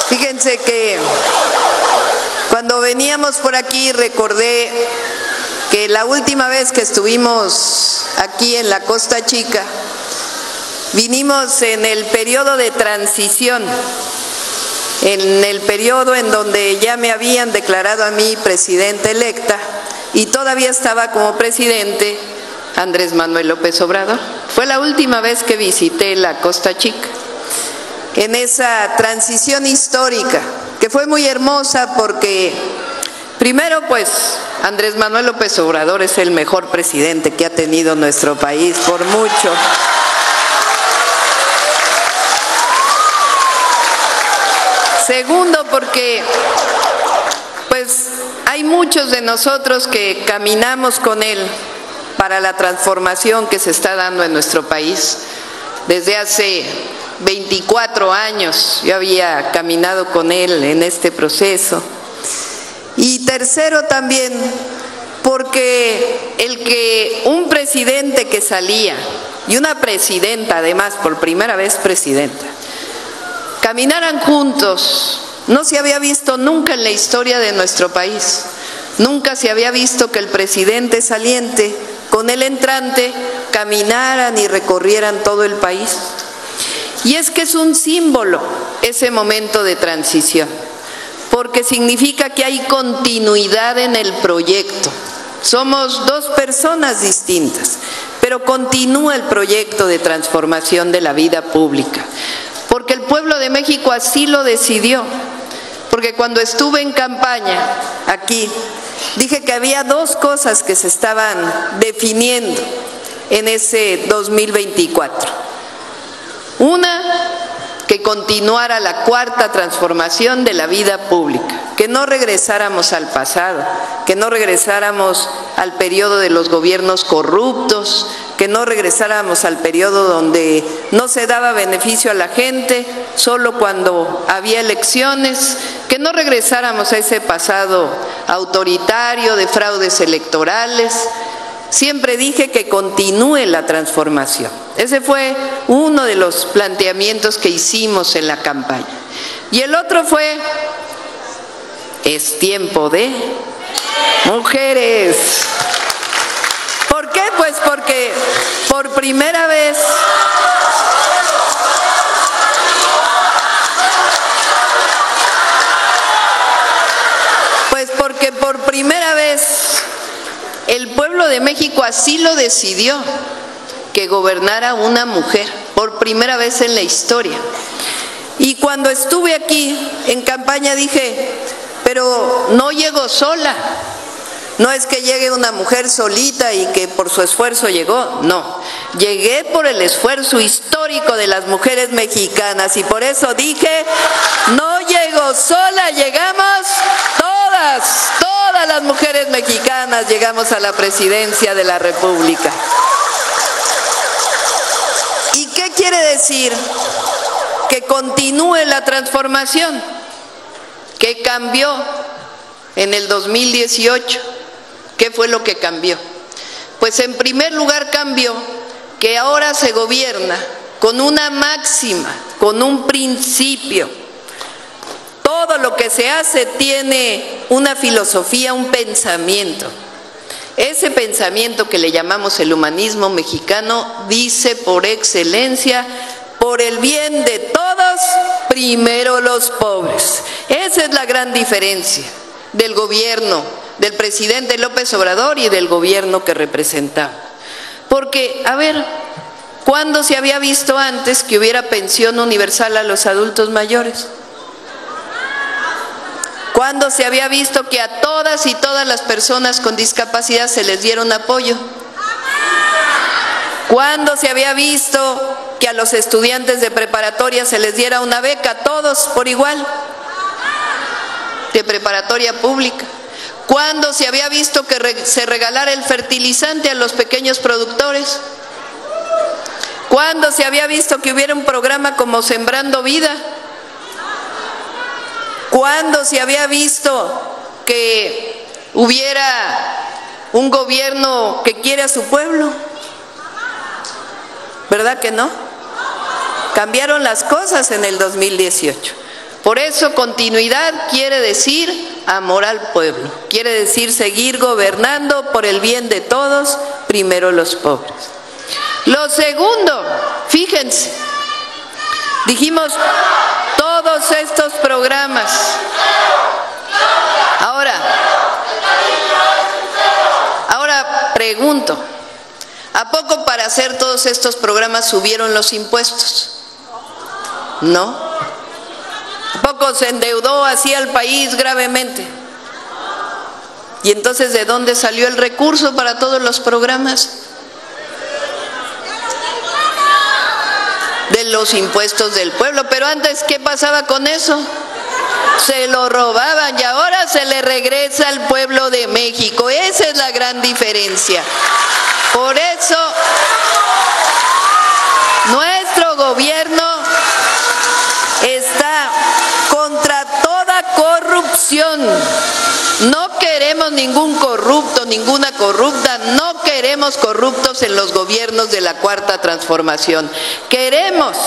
Fíjense que cuando veníamos por aquí recordé que la última vez que estuvimos aquí en la Costa Chica, vinimos en el periodo de transición, en el periodo en donde ya me habían declarado a mí presidenta electa y todavía estaba como presidente Andrés Manuel López Obrador. Fue la última vez que visité la Costa Chica, en esa transición histórica, que fue muy hermosa porque, primero, pues, Andrés Manuel López Obrador es el mejor presidente que ha tenido nuestro país, por mucho. Segundo, porque, pues, hay muchos de nosotros que caminamos con él para la transformación que se está dando en nuestro país. Desde hace 24 años yo había caminado con él en este proceso. Y tercero también, porque el que un presidente que salía y una presidenta, además por primera vez presidenta, caminaran juntos, no se había visto nunca en la historia de nuestro país. Nunca se había visto que el presidente saliente con el entrante caminaran y recorrieran todo el país. Y es que es un símbolo ese momento de transición, porque significa que hay continuidad en el proyecto. Somos dos personas distintas, pero continúa el proyecto de transformación de la vida pública, porque el pueblo de México así lo decidió. Porque cuando estuve en campaña aquí, dije que había dos cosas que se estaban definiendo en ese 2024. Una, que continuara la cuarta transformación de la vida pública, que no regresáramos al pasado, que no regresáramos al periodo de los gobiernos corruptos, que no regresáramos al periodo donde no se daba beneficio a la gente, solo cuando había elecciones, que no regresáramos a ese pasado autoritario de fraudes electorales. Siempre dije que continúe la transformación. Ese fue uno de los planteamientos que hicimos en la campaña. Y el otro fue, es tiempo de mujeres. ¿Por qué? Pues porque por primera vez el pueblo de México así lo decidió, que gobernara una mujer, por primera vez en la historia. Y cuando estuve aquí en campaña dije, pero no llego sola, no es que llegue una mujer solita y que por su esfuerzo llegó, no, llegué por el esfuerzo histórico de las mujeres mexicanas y por eso dije, no llego sola, llegamos todas las mujeres mexicanas llegamos a la presidencia de la República. ¿Y qué quiere decir? Que continúe la transformación. ¿Qué cambió en el 2018? ¿Qué fue lo que cambió? Pues en primer lugar cambió que ahora se gobierna con una máxima, con un principio. Todo lo que se hace tiene una filosofía, un pensamiento. Ese pensamiento que le llamamos el humanismo mexicano dice por excelencia, por el bien de todos, primero los pobres. Esa es la gran diferencia del gobierno del presidente López Obrador y del gobierno que representaba. Porque, a ver, ¿cuándo se había visto antes que hubiera pensión universal a los adultos mayores? ¿Cuándo se había visto que a todas y todas las personas con discapacidad se les diera un apoyo? ¿Cuándo se había visto que a los estudiantes de preparatoria se les diera una beca a todos por igual? De preparatoria pública. ¿Cuándo se había visto que se regalara el fertilizante a los pequeños productores? ¿Cuándo se había visto que hubiera un programa como Sembrando Vida? ¿Cuándo se había visto que hubiera un gobierno que quiere a su pueblo? ¿Verdad que no? Cambiaron las cosas en el 2018. Por eso continuidad quiere decir amor al pueblo, quiere decir seguir gobernando por el bien de todos, primero los pobres. Lo segundo, fíjense, dijimos todos estos programas. Ahora pregunto, ¿a poco para hacer todos estos programas subieron los impuestos? ¿No? ¿A poco se endeudó así al país gravemente? ¿Y entonces de dónde salió el recurso para todos los programas? De los impuestos del pueblo. Pero antes, ¿qué pasaba con eso? Se lo robaban y ahora se le regresa al pueblo de México. Esa es la gran diferencia. Por eso, nuestro gobierno está contra toda corrupción. No queremos ningún corrupto, ninguna corrupta, no queremos corruptos en los gobiernos de la Cuarta Transformación. Queremos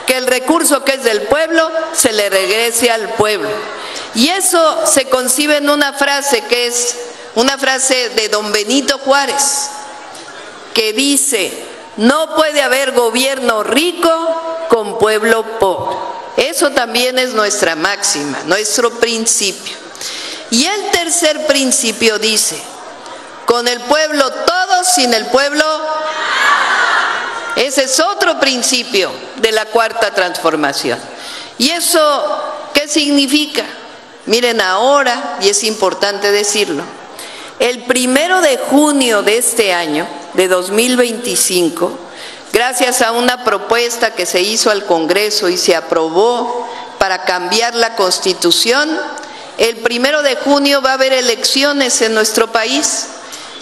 que el recurso que es del pueblo se le regrese al pueblo. Y eso se concibe en una frase que es una frase de don Benito Juárez, que dice: no puede haber gobierno rico con pueblo pobre. Eso también es nuestra máxima, nuestro principio. Y el tercer principio dice: con el pueblo todo, sin el pueblo nada. Ese es otro principio de la Cuarta Transformación. ¿Y eso qué significa? Miren, ahora, y es importante decirlo, el 1 de junio de este año, de 2025, gracias a una propuesta que se hizo al Congreso y se aprobó para cambiar la Constitución, el 1 de junio va a haber elecciones en nuestro país.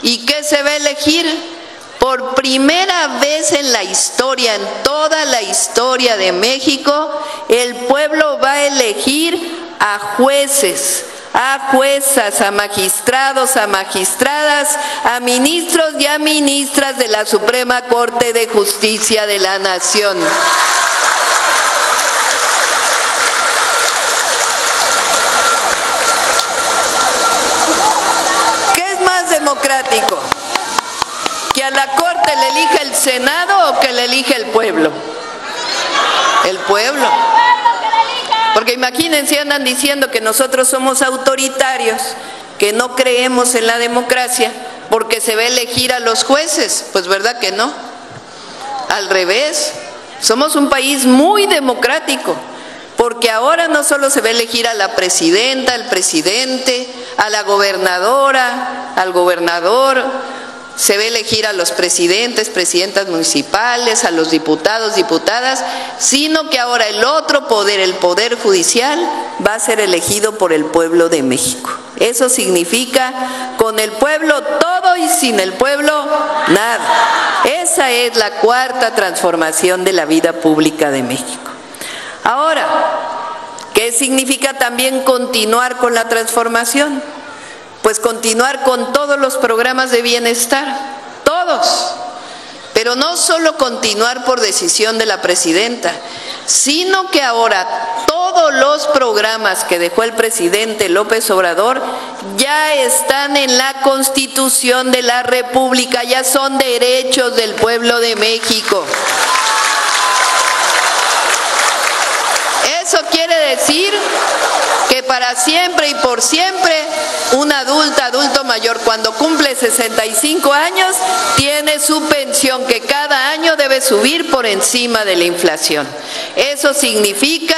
¿Y qué se va a elegir? Por primera vez en la historia, en toda la historia de México, el pueblo va a elegir a jueces, a juezas, a magistrados, a magistradas, a ministros y a ministras de la Suprema Corte de Justicia de la Nación. ¿Qué es más democrático? ¿Que a la Corte le elija el Senado o que le elija el pueblo? El pueblo. Porque imagínense, andan diciendo que nosotros somos autoritarios, que no creemos en la democracia, porque se va a elegir a los jueces. Pues ¿verdad que no? Al revés, somos un país muy democrático, porque ahora no solo se va a elegir a la presidenta, al presidente, a la gobernadora, al gobernador, se va a elegir a los presidentes, presidentas municipales, a los diputados, diputadas, sino que ahora el otro poder, el Poder Judicial, va a ser elegido por el pueblo de México. Eso significa con el pueblo todo y sin el pueblo nada. Esa es la Cuarta Transformación de la vida pública de México. Ahora, ¿qué significa también continuar con la transformación? Pues continuar con todos los programas de bienestar, todos. Pero no solo continuar por decisión de la presidenta, sino que ahora todos los programas que dejó el presidente López Obrador ya están en la Constitución de la República, ya son derechos del pueblo de México. Eso quiere decir que para siempre y por siempre un adulto mayor, cuando cumple 65 años, tiene su pensión que cada año debe subir por encima de la inflación. Eso significa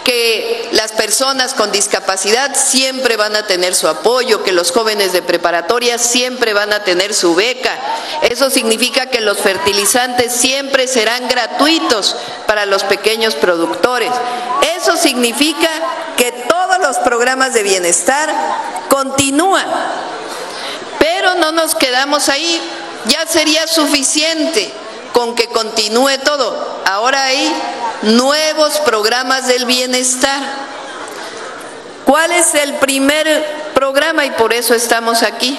que las personas con discapacidad siempre van a tener su apoyo, que los jóvenes de preparatoria siempre van a tener su beca. Eso significa que los fertilizantes siempre serán gratuitos para los pequeños productores. Eso significa que todos los programas de bienestar continúan. Pero no nos quedamos ahí, ya sería suficiente con que continúe todo. Ahora hay nuevos programas del bienestar. ¿Cuál es el primer programa? Y por eso estamos aquí.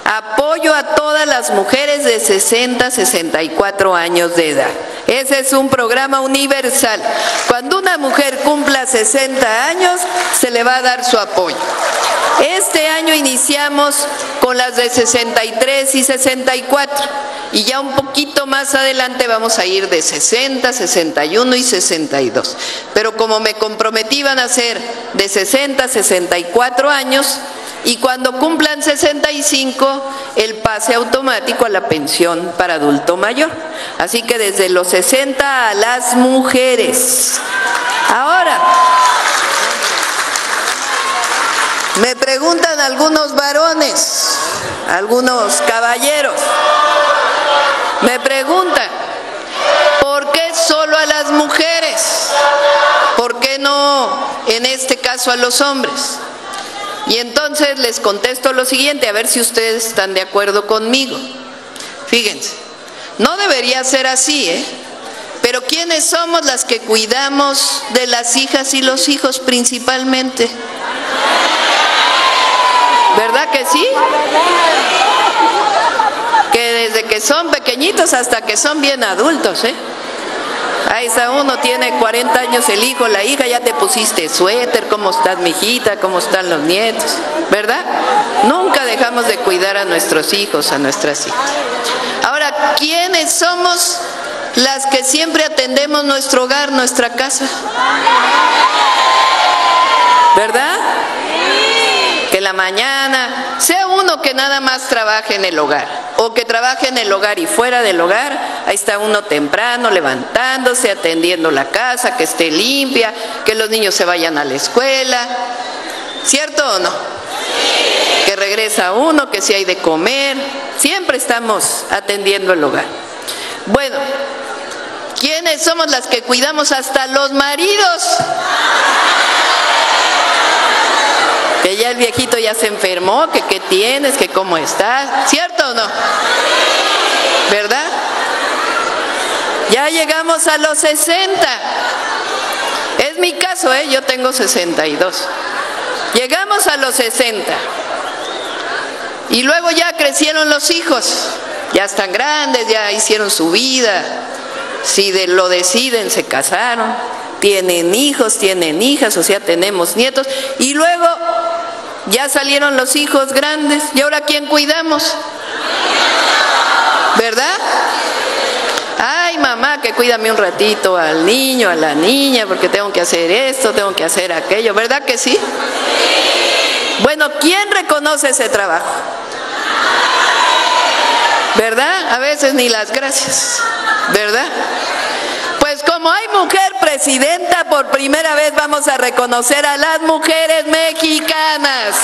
Apoyo a todas las mujeres de 60 a 64 años de edad. Ese es un programa universal. Cuando una mujer cumpla 60 años, se le va a dar su apoyo. Este año iniciamos con las de 63 y 64 y ya un poquito más adelante vamos a ir de 60, 61 y 62. Pero como me comprometí, van a ser de 60 a 64 años y cuando cumplan 65 el pase automático a la pensión para adulto mayor. Así que desde los 60 a las mujeres. Ahora, me preguntan algunos varones, algunos caballeros, me preguntan, ¿por qué solo a las mujeres? ¿Por qué no en este caso a los hombres? Y entonces les contesto lo siguiente, a ver si ustedes están de acuerdo conmigo. Fíjense, no debería ser así, pero ¿quiénes somos las que cuidamos de las hijas y los hijos principalmente? ¿Verdad que sí? Que desde que son pequeñitos hasta que son bien adultos, Ahí está uno, tiene 40 años el hijo, la hija, ya te pusiste suéter, ¿cómo estás, mijita? ¿Cómo están los nietos? ¿Verdad? Nunca dejamos de cuidar a nuestros hijos, a nuestras hijas. Ahora, ¿quiénes somos las que siempre atendemos nuestro hogar, nuestra casa? ¿Verdad? Que la mañana, sea uno que nada más trabaje en el hogar, o que trabaje en el hogar y fuera del hogar, ahí está uno temprano, levantándose, atendiendo la casa, que esté limpia, que los niños se vayan a la escuela, ¿cierto o no? Que regresa uno, que si hay de comer, siempre estamos atendiendo el hogar. Bueno, ¿quiénes somos las que cuidamos hasta los maridos? Que ya el viejito ya se enfermó, que qué tienes, que cómo estás, ¿cierto o no? ¿Verdad? Ya llegamos a los 60. Es mi caso, yo tengo 62. Llegamos a los 60. Y luego ya crecieron los hijos, ya están grandes, ya hicieron su vida. Si lo deciden, se casaron, tienen hijos, tienen hijas, o sea, tenemos nietos. Y luego ya salieron los hijos grandes, ¿y ahora quién cuidamos? ¿Verdad? Ay, mamá, que cuídame un ratito al niño, a la niña, porque tengo que hacer esto, tengo que hacer aquello, ¿verdad que sí? Bueno, ¿quién reconoce ese trabajo? ¿Verdad? A veces ni las gracias, ¿verdad? Pues como hay mujer presidenta, por primera vez vamos a reconocer a las mujeres mexicanas.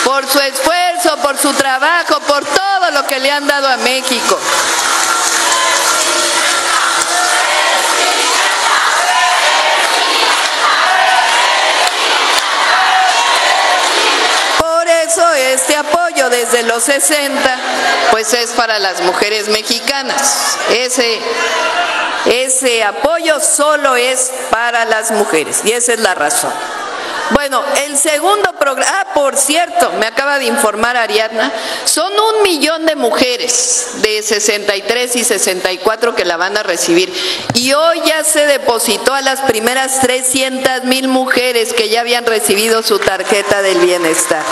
Por su esfuerzo, por su trabajo, por todo lo que le han dado a México. Este apoyo desde los 60 pues es para las mujeres mexicanas. Ese apoyo solo es para las mujeres y esa es la razón. Bueno, el segundo programa, por cierto, me acaba de informar Ariadna, son 1 millón de mujeres de 63 y 64 que la van a recibir. Y hoy ya se depositó a las primeras 300,000 mujeres que ya habían recibido su tarjeta del bienestar.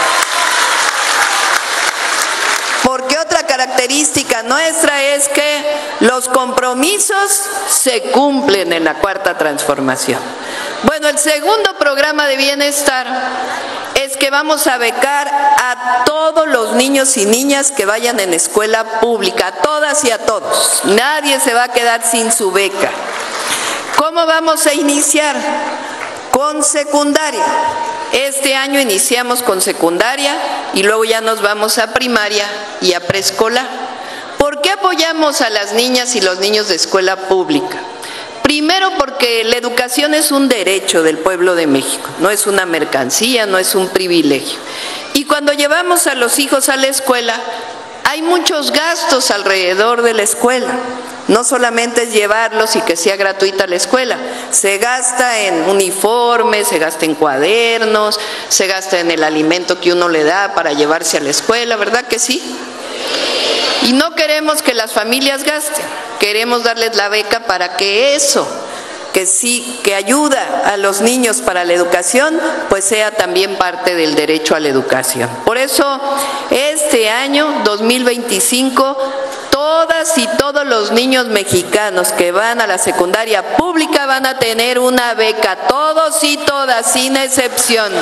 Porque otra característica nuestra es que los compromisos se cumplen en la Cuarta Transformación. Bueno, el segundo programa de bienestar es que vamos a becar a todos los niños y niñas que vayan en escuela pública, a todas y a todos. Nadie se va a quedar sin su beca. ¿Cómo vamos a iniciar? Con secundaria. Este año iniciamos con secundaria y luego ya nos vamos a primaria y a preescolar. ¿Por qué apoyamos a las niñas y los niños de escuela pública? Primero porque la educación es un derecho del pueblo de México, no es una mercancía, no es un privilegio. Y cuando llevamos a los hijos a la escuela, hay muchos gastos alrededor de la escuela. No solamente es llevarlos y que sea gratuita la escuela, se gasta en uniformes, se gasta en cuadernos, se gasta en el alimento que uno le da para llevarse a la escuela, ¿verdad que sí? Y no queremos que las familias gasten, queremos darles la beca para que eso, que sí, que ayuda a los niños para la educación, pues sea también parte del derecho a la educación. Por eso, este año 2025, todas y todos los niños mexicanos que van a la secundaria pública van a tener una beca, todos y todas, sin excepción.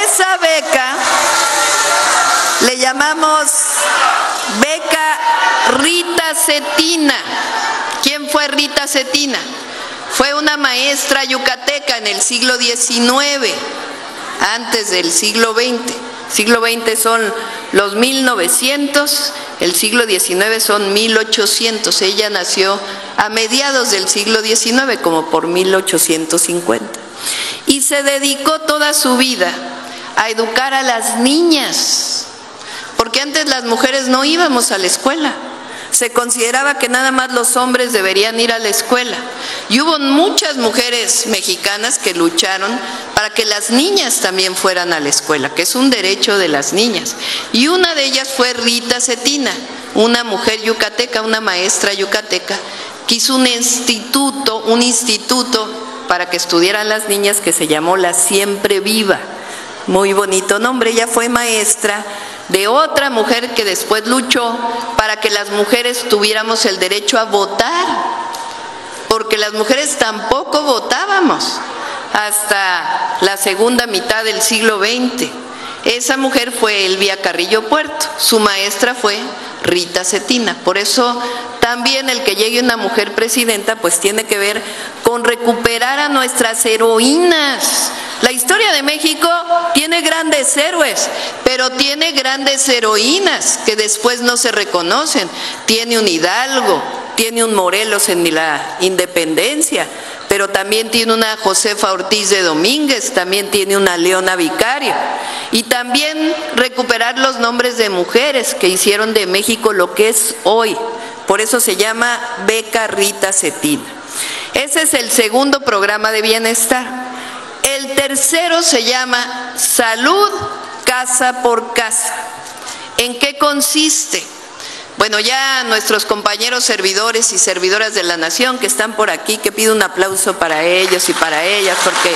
Esa beca le llamamos beca Rita Cetina. ¿Quién fue Rita Cetina? Fue una maestra yucateca en el siglo XIX, antes del siglo XX. Siglo XX son los 1900, el siglo XIX son 1800. Ella nació a mediados del siglo XIX, como por 1850. Y se dedicó toda su vida a educar a las niñas, porque antes las mujeres no íbamos a la escuela, se consideraba que nada más los hombres deberían ir a la escuela, y hubo muchas mujeres mexicanas que lucharon para que las niñas también fueran a la escuela, que es un derecho de las niñas, y una de ellas fue Rita Cetina, una mujer yucateca, una maestra yucateca, que hizo un instituto para que estudiaran las niñas, que se llamó La Siempre Viva. Muy bonito nombre. Ella fue maestra de otra mujer que después luchó para que las mujeres tuviéramos el derecho a votar, porque las mujeres tampoco votábamos hasta la segunda mitad del siglo XX. Esa mujer fue Elvia Carrillo Puerto, su maestra fue Rita Cetina. Por eso también el que llegue una mujer presidenta pues tiene que ver con recuperar a nuestras heroínas. La historia de México tiene grandes héroes, pero tiene grandes heroínas que después no se reconocen. Tiene un Hidalgo, tiene un Morelos en la independencia, pero también tiene una Josefa Ortiz de Domínguez, también tiene una Leona Vicario. Y también recuperar los nombres de mujeres que hicieron de México lo que es hoy. Por eso se llama Beca Rita Cetina. Ese es el segundo programa de bienestar. El tercero se llama Salud Casa por Casa. ¿En qué consiste? Bueno, ya nuestros compañeros servidores y servidoras de la nación que están por aquí, que pido un aplauso para ellos y para ellas, porque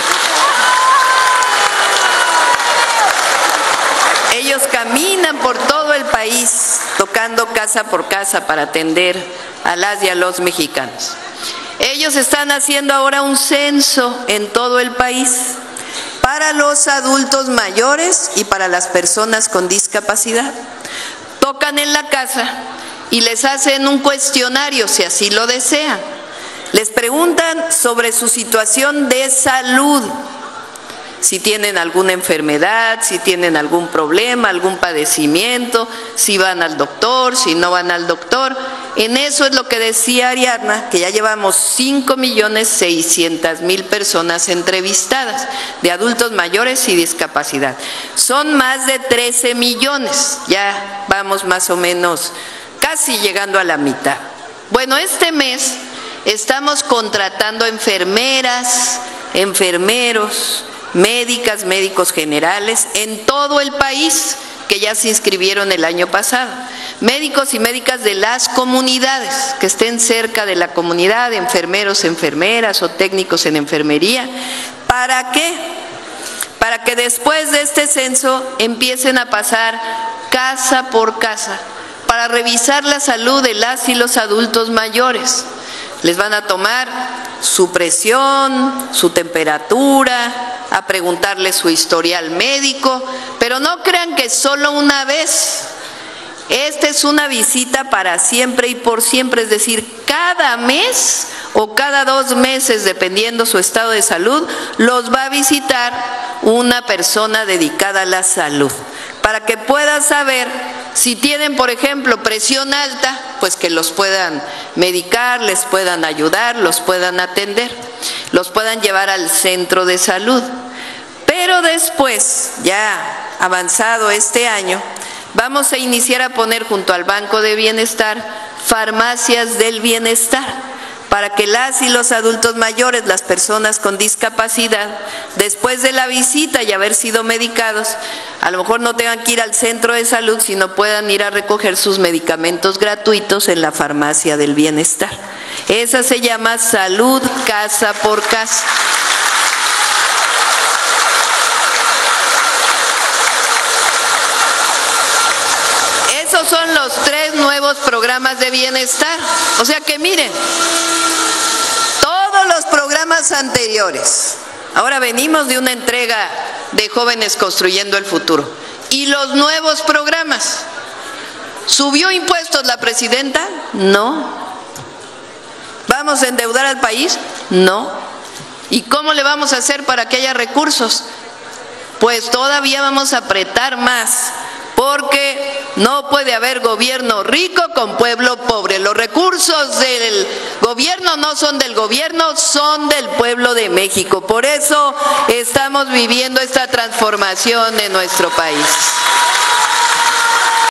ellos caminan por todo el país tocando casa por casa para atender a las y a los mexicanos. Ellos están haciendo ahora un censo en todo el país para los adultos mayores y para las personas con discapacidad. Tocan en la casa y les hacen un cuestionario si así lo desean. Les preguntan sobre su situación de salud, si tienen alguna enfermedad, si tienen algún problema, algún padecimiento, si van al doctor, si no van al doctor. En eso es lo que decía Ariadna, que ya llevamos 5.600.000 personas entrevistadas de adultos mayores y discapacidad. Son más de 13 millones, ya vamos más o menos casi llegando a la mitad. Bueno, este mes estamos contratando enfermeras, enfermeros, médicas, médicos generales en todo el país que ya se inscribieron el año pasado, médicos y médicas de las comunidades que estén cerca de la comunidad, enfermeros, enfermeras o técnicos en enfermería. ¿Para qué? Para que después de este censo empiecen a pasar casa por casa para revisar la salud de las y los adultos mayores. Les van a tomar su presión, su temperatura, a preguntarles su historial médico, pero no crean que solo una vez. Esta es una visita para siempre y por siempre, es decir, cada mes o cada 2 meses, dependiendo su estado de salud, los va a visitar una persona dedicada a la salud, para que puedan saber si tienen, por ejemplo, presión alta, pues que los puedan medicar, les puedan ayudar, los puedan atender, los puedan llevar al centro de salud. Pero después, ya avanzado este año, vamos a iniciar a poner junto al Banco de Bienestar farmacias del bienestar, para que las y los adultos mayores, las personas con discapacidad, después de la visita y haber sido medicados, a lo mejor no tengan que ir al centro de salud, sino puedan ir a recoger sus medicamentos gratuitos en la farmacia del bienestar. Esa se llama salud casa por casa. Esos son los 3 nuevos programas de bienestar. O sea que miren, todos los programas anteriores, ahora venimos de una entrega de Jóvenes Construyendo el Futuro, y los nuevos programas. ¿Subió impuestos la presidenta? No. ¿Vamos a endeudar al país? No. ¿Y cómo le vamos a hacer para que haya recursos? Pues todavía vamos a apretar más, porque no puede haber gobierno rico con pueblo pobre. Los recursos del gobierno no son del gobierno, son del pueblo de México. Por eso estamos viviendo esta transformación en nuestro país.